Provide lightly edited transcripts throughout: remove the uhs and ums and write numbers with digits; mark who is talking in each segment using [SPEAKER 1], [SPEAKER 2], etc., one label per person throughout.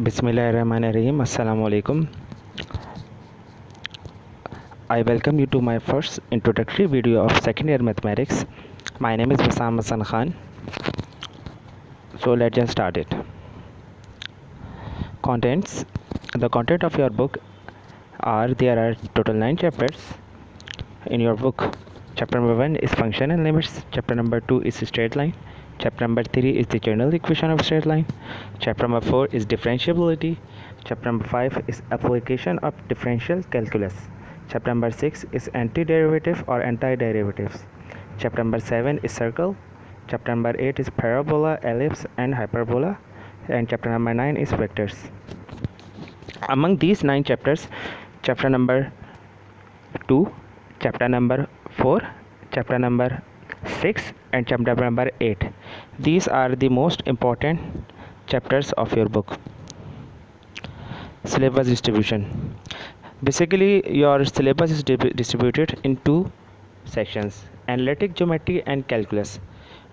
[SPEAKER 1] Bismillahirrahmanirrahim. Assalamu alaikum. I welcome you to my first introductory video of second year mathematics. My name is Bassam Hassan Khan. So let's just start it. Contents. The content of your book there are total 9 chapters in your book. Chapter number 1 is function and limits. Chapter number 2 is straight line. Chapter number 3 is the general equation of straight line. Chapter number 4 is differentiability. Chapter number 5 is application of differential calculus. Chapter number 6 is antiderivative or antiderivatives. Chapter number 7 is circle. Chapter number 8 is parabola, ellipse and hyperbola. And chapter number 9 is vectors. Among these 9 chapters, chapter number 2, chapter number 4, chapter number 6 and chapter number 8, these are the most important chapters of your book. Syllabus distribution. Basically your syllabus is distributed in two sections: analytic geometry and calculus.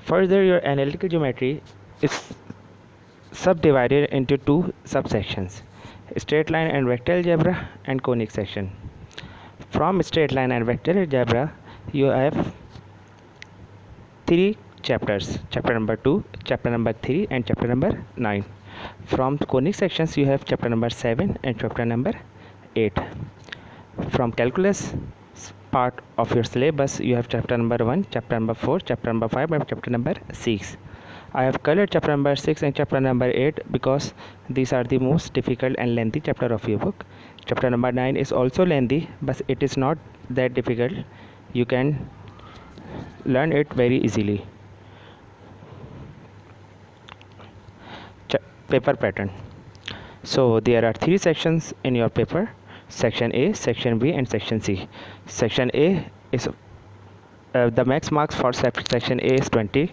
[SPEAKER 1] Further, your analytical geometry is subdivided into two subsections: straight line and vector algebra and conic section. From straight line and vector algebra you have 3 chapters: chapter number 2, chapter number 3 and chapter number 9. From conic sections you have chapter number 7 and chapter number 8. From calculus part of your syllabus you have chapter number 1, chapter number 4, chapter number 5 and chapter number 6. I have colored chapter number 6 and chapter number 8 because these are the most difficult and lengthy chapter of your book. Chapter number 9 is also lengthy, but it is not that difficult. You can learn it very easily. Paper pattern. So there are 3 sections in your paper: section A, section B and section C. Section A is the max marks for section A is 20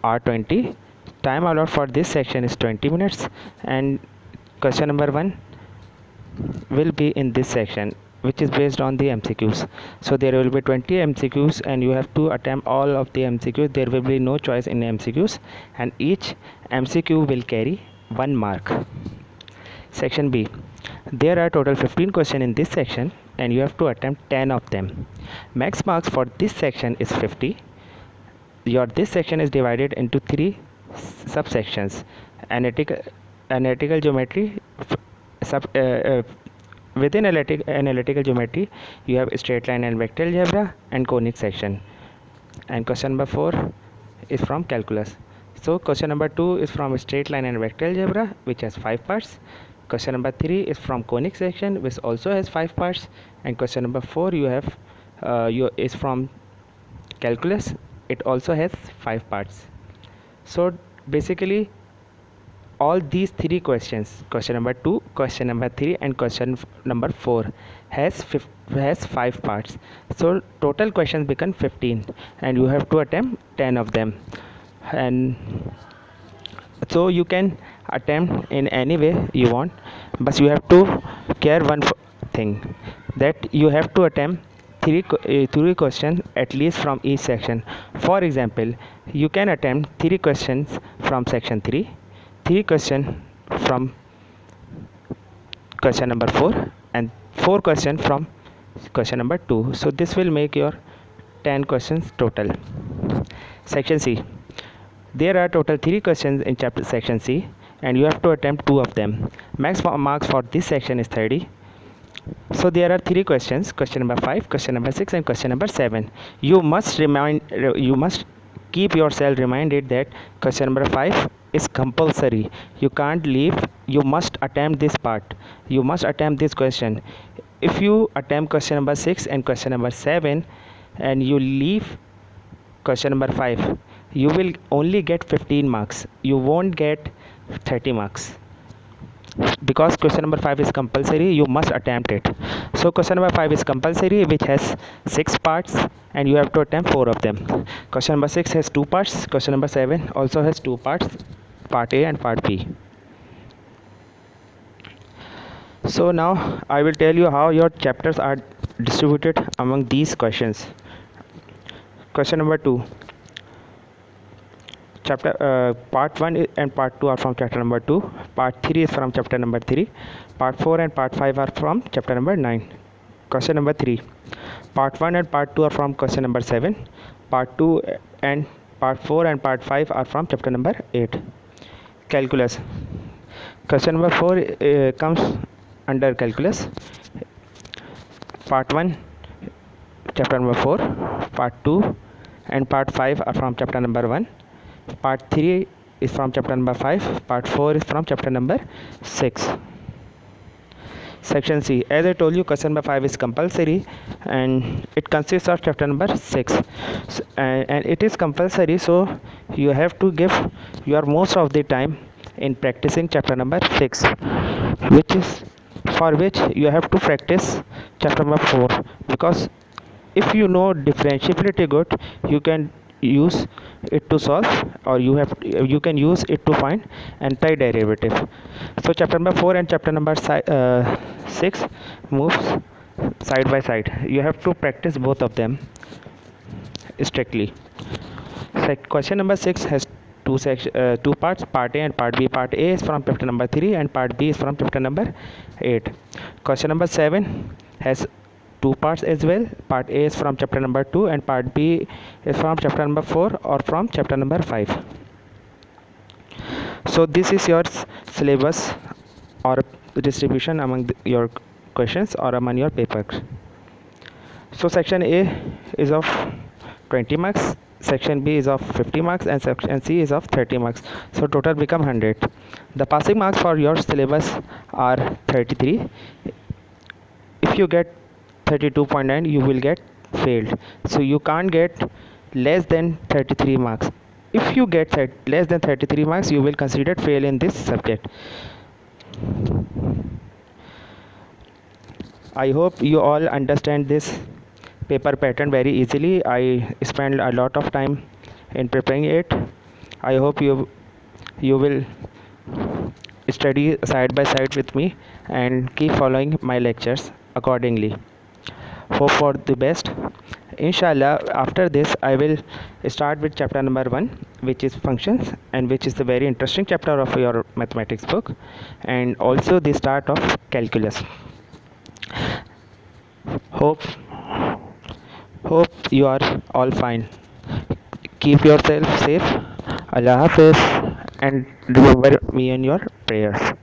[SPEAKER 1] or 20. Time allowed for this section is 20 minutes, and question number 1 will be in this section, which is based on the MCQs. So there will be 20 MCQs and you have to attempt all of the MCQs. There will be no choice in MCQs and each MCQ will carry 1 mark. Section B. There are total 15 questions in this section and you have to attempt 10 of them. Max marks for this section is 50. This section is divided into 3 subsections: analytical geometry. Within analytical geometry you have straight line and vector algebra and conic section. And question number 4 is from calculus. So question number 2 is from straight line and vector algebra, which has 5 parts. Question number 3 is from conic section, which also has 5 parts. And question number 4 is from calculus. It also has 5 parts. So basically all these 3 questions, question number 2, question number 3 and question number 4 has 5 parts. So total questions become 15 and you have to attempt 10 of them. And so you can attempt in any way you want, but you have to care one thing, that you have to attempt 3 questions at least from each section. For example, you can attempt 3 questions from section 3, 3 questions from question number 4 and 4 questions from question number 2. So this will make your 10 questions total. Section C. There are total 3 questions in chapter section C and you have to attempt 2 of them. Max marks for this section is 30. So there are 3 questions: question number 5, question number 6 and question number 7. You must keep yourself reminded that question number 5 is compulsory. You can't leave. You must attempt this part. You must attempt this question. If you attempt question number 6 and question number 7 and you leave question number 5, you will only get 15 marks. You won't get 30 marks. Because question number 5 is compulsory, you must attempt it. So question number 5 is compulsory, which has 6 parts and you have to attempt 4 of them. Question number 6 has 2 parts. Question number 7 also has 2 parts, part A and part B. So now I will tell you how your chapters are distributed among these questions. Question number 2. Part 1 and part 2 are from chapter number 2. Part 3 is from chapter number 3. Part 4 and part 5 are from chapter number 9. Question number 3. Part 1 and part 2 are from question number 7. Part 2 and part 4 and part 5 are from chapter number 8. Calculus. Question number 4 comes under calculus. Part 1 chapter number 4, part 2 and part 5 are from chapter number 1. Part 3 is from chapter number 5. Part 4 is from chapter number 6. Section C. As I told you, question number 5 is compulsory and it consists of chapter number 6. And it is compulsory, so you have to give your most of the time in practicing chapter number 6, for which you have to practice chapter number 4, because if you know differentiability good, you can use it to solve, or you can use it to find antiderivative. So chapter number 4 and chapter number 6 moves side by side. You have to practice both of them strictly. Question number 6 has two parts, part A and part B. Part A is from chapter number 3 and part B is from chapter number 8. Question number 7 has two parts as well. Part A is from chapter number 2 and part B is from chapter number 4 or from chapter number 5. So this is your syllabus or distribution among your questions or among your papers. So section A is of 20 marks, section B is of 50 marks, and section C is of 30 marks. So total become 100. The passing marks for your syllabus are 33. If you get 32.9, you will get failed. So you can't get less than 33 marks. If you get less than 33 marks, you will consider fail in this subject. I hope you all understand this paper pattern very easily. I spent a lot of time in preparing it. I hope you will study side by side with me and keep following my lectures accordingly. Hope for the best. Inshallah, after this I will start with chapter number 1, which is functions, and which is the very interesting chapter of your mathematics book, and also the start of calculus. Hope you are all fine. Keep yourself safe. Allah Hafiz, and remember me in your prayers.